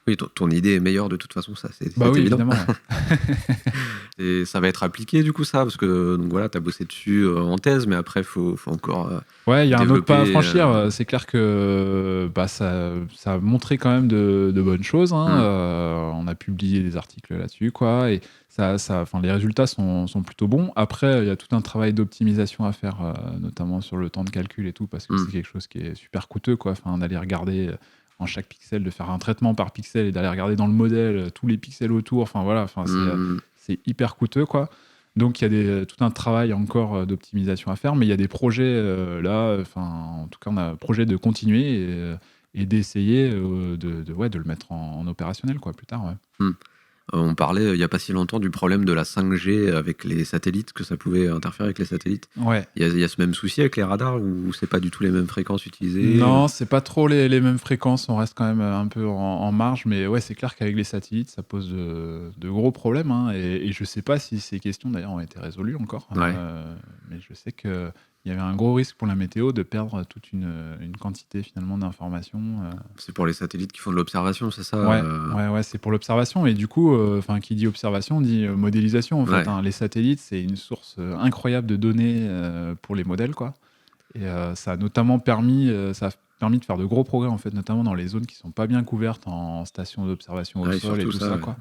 Speaker 1: Oui, ton idée est meilleure de toute façon, ça c'est
Speaker 7: oui,
Speaker 1: évident.
Speaker 7: Évidemment.
Speaker 1: Et ça va être appliqué du coup, ça, parce que tu as bossé dessus en thèse, mais après faut encore
Speaker 7: il y a un autre pas à franchir. C'est clair que ça a montré quand même de bonnes choses, hein. On a publié des articles là-dessus, quoi, et les résultats sont plutôt bons. Après il y a tout un travail d'optimisation à faire, notamment sur le temps de calcul et tout, parce que c'est quelque chose qui est super coûteux, quoi. D'aller regarder en chaque pixel, de faire un traitement par pixel et d'aller regarder dans le modèle tous les pixels autour, c'est hyper coûteux, quoi. Donc il y a tout un travail encore d'optimisation à faire, mais il y a des projets là, en tout cas on a un projet de continuer et d'essayer de le mettre en opérationnel quoi, plus tard. Ouais.
Speaker 1: On parlait il n'y a pas si longtemps du problème de la 5G avec les satellites, que ça pouvait interférer avec les satellites.
Speaker 7: Ouais.
Speaker 1: Il y a ce même souci avec les radars ou c'est pas du tout les mêmes fréquences utilisées?
Speaker 7: Non, c'est pas trop les mêmes fréquences, on reste quand même un peu en marge, mais ouais, c'est clair qu'avec les satellites, ça pose de gros problèmes, hein, et je sais pas si ces questions d'ailleurs ont été résolues encore,
Speaker 1: Ouais.
Speaker 7: mais je sais que il y avait un gros risque pour la météo de perdre toute une quantité finalement d'informations.
Speaker 1: C'est pour les satellites qui font de l'observation, c'est ça?
Speaker 7: Ouais, c'est pour l'observation. Et du coup, qui dit observation dit modélisation. En fait,
Speaker 1: Ouais.
Speaker 7: hein. Les satellites, c'est une source incroyable de données pour les modèles, quoi. Et ça a notamment permis de faire de gros progrès, en fait, notamment dans les zones qui sont pas bien couvertes en stations d'observation au
Speaker 1: Ouais,
Speaker 7: sol et
Speaker 1: surtout
Speaker 7: tout ça, quoi.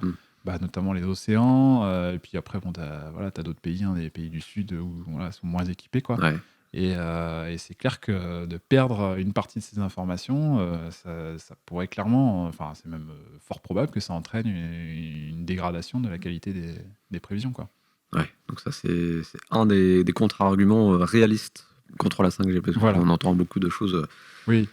Speaker 7: Notamment les océans. Et puis après, bon, t'as d'autres pays, hein, des pays du Sud où sont moins équipés, quoi.
Speaker 1: Ouais.
Speaker 7: Et c'est clair que de perdre une partie de ces informations, ça pourrait clairement, c'est même fort probable que ça entraîne une dégradation de la qualité des prévisions, quoi.
Speaker 1: Ouais, donc ça c'est un des contre-arguments réalistes contre la 5G, parce
Speaker 7: Voilà.
Speaker 1: qu'on entend beaucoup de choses
Speaker 7: Oui.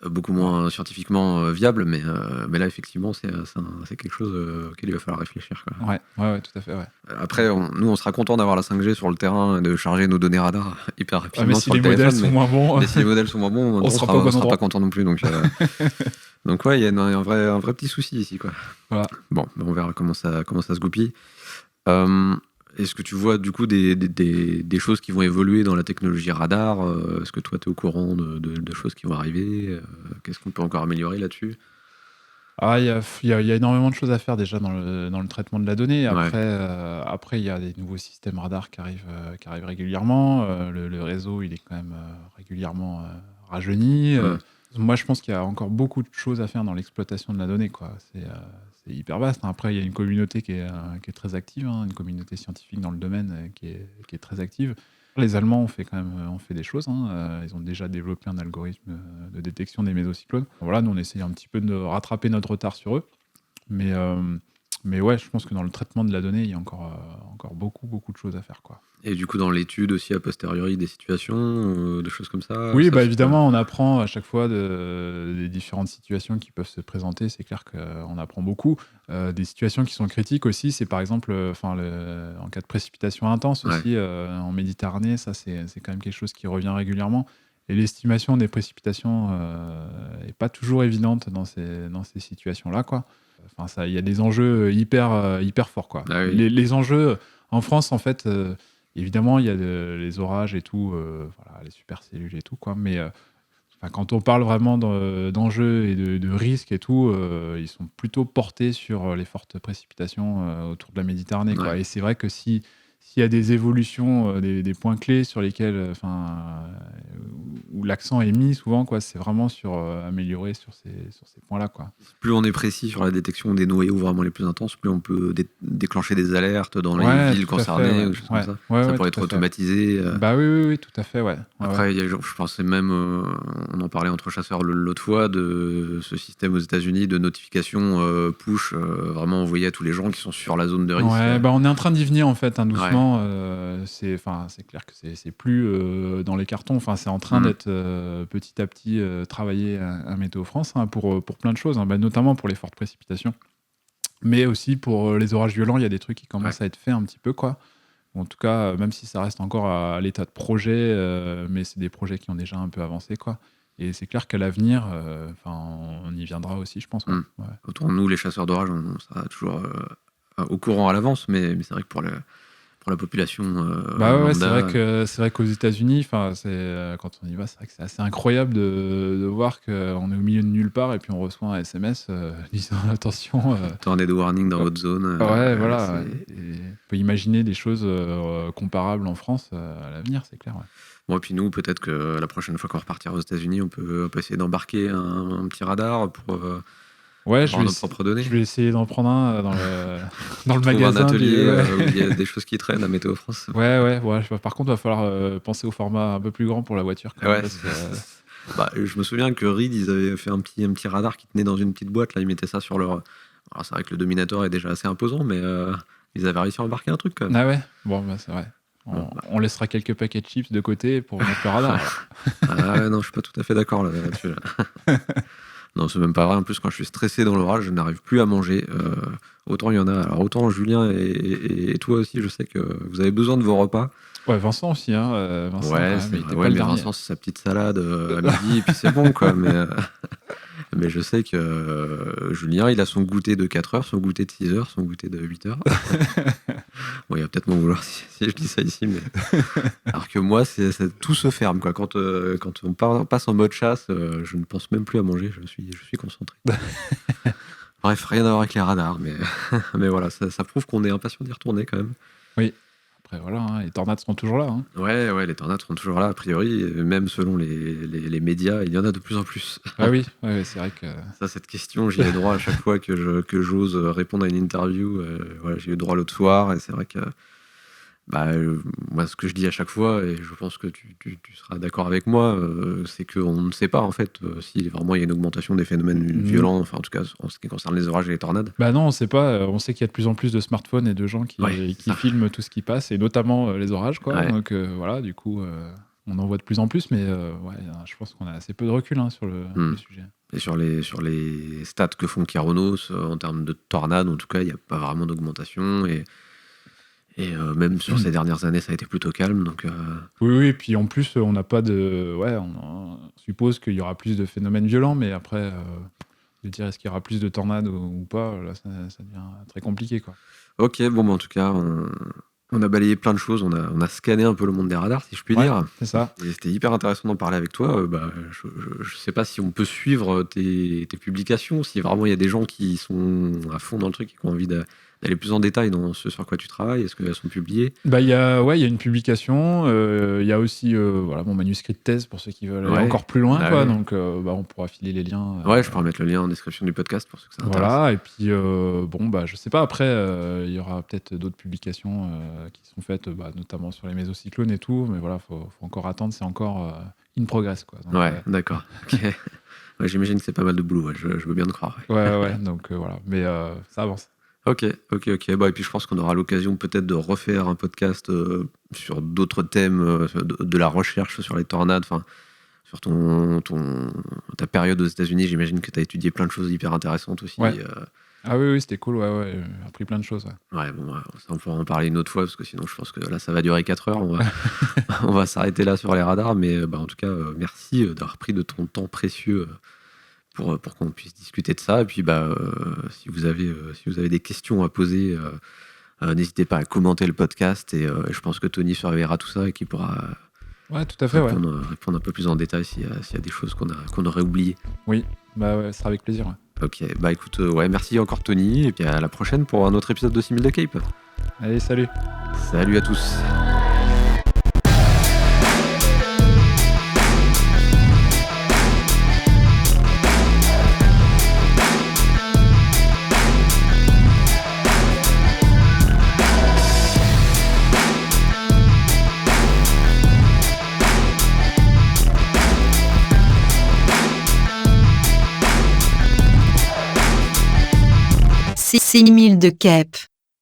Speaker 1: beaucoup moins scientifiquement viables, mais là effectivement c'est quelque chose auquel il va falloir réfléchir, quoi.
Speaker 7: Ouais, tout à fait, ouais.
Speaker 1: Après, nous on sera content d'avoir la 5G sur le terrain et de charger nos données radar hyper rapidement
Speaker 7: Mais si
Speaker 1: sur
Speaker 7: les
Speaker 1: le téléphone,
Speaker 7: modèles sont moins bons,
Speaker 1: mais si les modèles sont moins bons, on
Speaker 7: sera
Speaker 1: sera
Speaker 7: pas au bon
Speaker 1: sera
Speaker 7: endroit.
Speaker 1: pas content non plus, donc donc ouais, il y a un vrai petit souci ici, quoi.
Speaker 7: Voilà.
Speaker 1: Bon, on verra comment ça se goupille. Est-ce que tu vois du coup des choses qui vont évoluer dans la technologie radar? Est-ce que toi tu es au courant de choses qui vont arriver? Qu'est-ce qu'on peut encore améliorer là-dessus?
Speaker 7: Il y a énormément de choses à faire déjà dans le traitement de la donnée. Après, il y a des nouveaux systèmes radars qui arrivent régulièrement. Le réseau, il est quand même régulièrement rajeuni. Moi, je pense qu'il y a encore beaucoup de choses à faire dans l'exploitation de la donnée, quoi. C'est hyper vaste. Après, il y a une communauté qui est très active, hein, une communauté scientifique dans le domaine qui est très active. Les Allemands ont fait des choses, hein. Ils ont déjà développé un algorithme de détection des mésocyclones. Voilà, nous on essaye un petit peu de rattraper notre retard sur eux. Mais ouais, je pense que dans le traitement de la donnée, il y a encore beaucoup de choses à faire, quoi.
Speaker 1: Et du coup, dans l'étude aussi a posteriori des situations, des choses comme ça?
Speaker 7: Oui,
Speaker 1: ça,
Speaker 7: évidemment, on apprend à chaque fois des différentes situations qui peuvent se présenter. C'est clair qu'on apprend beaucoup. Des situations qui sont critiques aussi, c'est par exemple en cas de précipitation intense aussi, en Méditerranée, ça c'est quand même quelque chose qui revient régulièrement. Et l'estimation des précipitations n'est pas toujours évidente dans ces situations-là, quoi. Il y a des enjeux hyper forts, quoi.
Speaker 1: Ah oui.
Speaker 7: Les enjeux en France, en fait, évidemment, il y a les orages et tout, les supercellules et tout, quoi. Mais quand on parle vraiment d'enjeux et de risques et tout, ils sont plutôt portés sur les fortes précipitations autour de la Méditerranée, quoi.
Speaker 1: Ouais.
Speaker 7: Et c'est vrai que s'il y a des évolutions, des points clés sur lesquels, où l'accent est mis souvent, quoi, c'est vraiment sur améliorer sur ces points-là, quoi.
Speaker 1: Plus on est précis sur la détection des noyaux vraiment les plus intenses, plus on peut déclencher des alertes dans les villes concernées, ou des choses comme ça. Ça pourrait être automatisé.
Speaker 7: Oui, tout à fait, ouais.
Speaker 1: Après, je pensais même, on en parlait entre chasseurs l'autre fois, de ce système aux États-Unis de notification push, vraiment envoyé à tous les gens qui sont sur la zone de risque.
Speaker 7: On est en train d'y venir, en fait, hein, doucement. C'est clair que c'est plus dans les cartons. C'est en train d'être petit à petit travaillé à Météo France, hein, pour plein de choses, hein, notamment pour les fortes précipitations. Mais aussi pour les orages violents, il y a des trucs qui commencent à être faits un petit peu, quoi. En tout cas, même si ça reste encore à l'état de projet, mais c'est des projets qui ont déjà un peu avancé, quoi. Et c'est clair qu'à l'avenir, on y viendra aussi, je pense. Ouais.
Speaker 1: Autour de nous, les chasseurs d'orage, on sera toujours au courant à l'avance, mais c'est vrai que pour la population lambda,
Speaker 7: c'est vrai qu'aux États-Unis, quand on y va, c'est vrai que c'est assez incroyable de voir qu'on est au milieu de nulle part et puis on reçoit un SMS disant attention.
Speaker 1: Tornado warning dans votre zone.
Speaker 7: Voilà. On peut imaginer des choses comparables en France à l'avenir, c'est clair. Ouais.
Speaker 1: Bon, et puis nous, peut-être que la prochaine fois qu'on repartira aux États-Unis, on peut essayer d'embarquer un petit radar pour nos propres données.
Speaker 7: Je vais essayer d'en prendre un dans le magasin.
Speaker 1: Un atelier où il y a des choses qui traînent à Météo France.
Speaker 7: Ouais. Par contre, il va falloir penser au format un peu plus grand pour la voiture. Quand même,
Speaker 1: je me souviens que Reed, ils avaient fait un petit radar qui tenait dans une petite boîte. Là, ils mettaient ça sur leur... Alors, c'est vrai que le Dominator est déjà assez imposant, mais ils avaient réussi à embarquer un truc quand même.
Speaker 7: Ah ouais. Bon, bah, c'est vrai. On laissera quelques paquets de chips de côté pour mettre le radar.
Speaker 1: Ah ouais, non, je suis pas tout à fait d'accord là-dessus. Là. Non, c'est même pas vrai. En plus, quand je suis stressé dans l'orage, je n'arrive plus à manger. Autant il y en a. Alors autant Julien et toi aussi, je sais que vous avez besoin de vos repas.
Speaker 7: Ouais, Vincent aussi. Hein. Vincent,
Speaker 1: ouais,
Speaker 7: mais
Speaker 1: Vincent, c'est sa petite salade à midi, et puis c'est bon, quoi. Mais je sais que Julien, il a son goûter de 4 heures, son goûter de 6 heures, son goûter de 8 heures. Bon, il va peut-être m'en vouloir si je dis ça ici, mais... Alors que moi, tout se ferme, quoi. Quand on passe en mode chasse, je ne pense même plus à manger, je suis concentré. Bref, rien à voir avec les radars, mais voilà, ça prouve qu'on est impatient d'y retourner, quand même.
Speaker 7: Oui. Après, voilà, hein, les tornades seront toujours là. Hein.
Speaker 1: Ouais, les tornades seront toujours là, a priori, et même selon les médias, il y en a de plus en plus.
Speaker 7: Ah oui, c'est vrai que...
Speaker 1: Ça, cette question, j'y ai droit à chaque fois que j'ose répondre à une interview. Voilà, j'ai eu droit l'autre soir, et c'est vrai que moi, ce que je dis à chaque fois, et je pense que tu seras d'accord avec moi, c'est qu'on ne sait pas, en fait, si vraiment il y a une augmentation des phénomènes violents, enfin, en tout cas, en ce qui concerne les orages et les tornades.
Speaker 7: Bah non, on sait pas. On sait qu'il y a de plus en plus de smartphones et de gens qui filment tout ce qui passe, et notamment les orages, quoi. Ouais. Donc, voilà, du coup, on en voit de plus en plus, mais je pense qu'on a assez peu de recul sur le sujet.
Speaker 1: Et sur les stats que font Kyronos, en termes de tornades, en tout cas, il n'y a pas vraiment d'augmentation, et même sur ces dernières années, ça a été plutôt calme. Donc,
Speaker 7: Oui, et puis en plus, on n'a pas de... Ouais, on suppose qu'il y aura plus de phénomènes violents, mais après, de dire est-ce qu'il y aura plus de tornades ou pas, là, ça devient très compliqué, quoi.
Speaker 1: Ok, bon, en tout cas, on a balayé plein de choses, on a scanné un peu le monde des radars, si je puis dire.
Speaker 7: C'est ça.
Speaker 1: Et c'était hyper intéressant d'en parler avec toi. Je sais pas si on peut suivre tes publications, si vraiment il y a des gens qui sont à fond dans le truc et qui ont envie d'aller plus en détail dans ce sur quoi tu travailles. Est-ce qu'elles sont publiées ?
Speaker 7: Il y a une publication. Il y a aussi mon manuscrit de thèse pour ceux qui veulent aller encore plus loin. Quoi. Donc, on pourra filer les liens.
Speaker 1: Je pourrais mettre le lien en description du podcast pour ceux que ça intéresse.
Speaker 7: Voilà, et puis, je sais pas. Après, il y aura peut-être d'autres publications qui sont faites, notamment sur les mésocyclones et tout. Mais voilà, faut encore attendre. C'est encore in progress. Quoi. Donc,
Speaker 1: d'accord. Okay. Ouais, j'imagine que c'est pas mal de boulot. Je veux bien te croire.
Speaker 7: Ouais. Donc, voilà. Mais ça avance.
Speaker 1: Ok. Et puis je pense qu'on aura l'occasion peut-être de refaire un podcast sur d'autres thèmes, de la recherche sur les tornades, enfin sur ta période aux États-Unis. J'imagine que tu as étudié plein de choses hyper intéressantes aussi.
Speaker 7: Ouais. Ah oui, c'était cool. J'ai appris plein de choses.
Speaker 1: Ouais, ça, on pourra en parler une autre fois parce que sinon je pense que là ça va durer 4 heures. On va s'arrêter là sur les radars, mais en tout cas merci d'avoir pris de ton temps précieux. Pour qu'on puisse discuter de ça. Et puis, si vous avez des questions à poser, n'hésitez pas à commenter le podcast. Et je pense que Tony surveillera tout ça et qu'il pourra
Speaker 7: tout à fait,
Speaker 1: répondre un peu plus en détail s'il y a des choses qu'on aurait oubliées.
Speaker 7: Oui, ça sera avec plaisir.
Speaker 1: Ok, écoute, merci encore Tony. Et puis à la prochaine pour un autre épisode de 6000 de Cape.
Speaker 7: Allez, salut.
Speaker 1: Salut à tous.
Speaker 6: « 6000 de Cape ».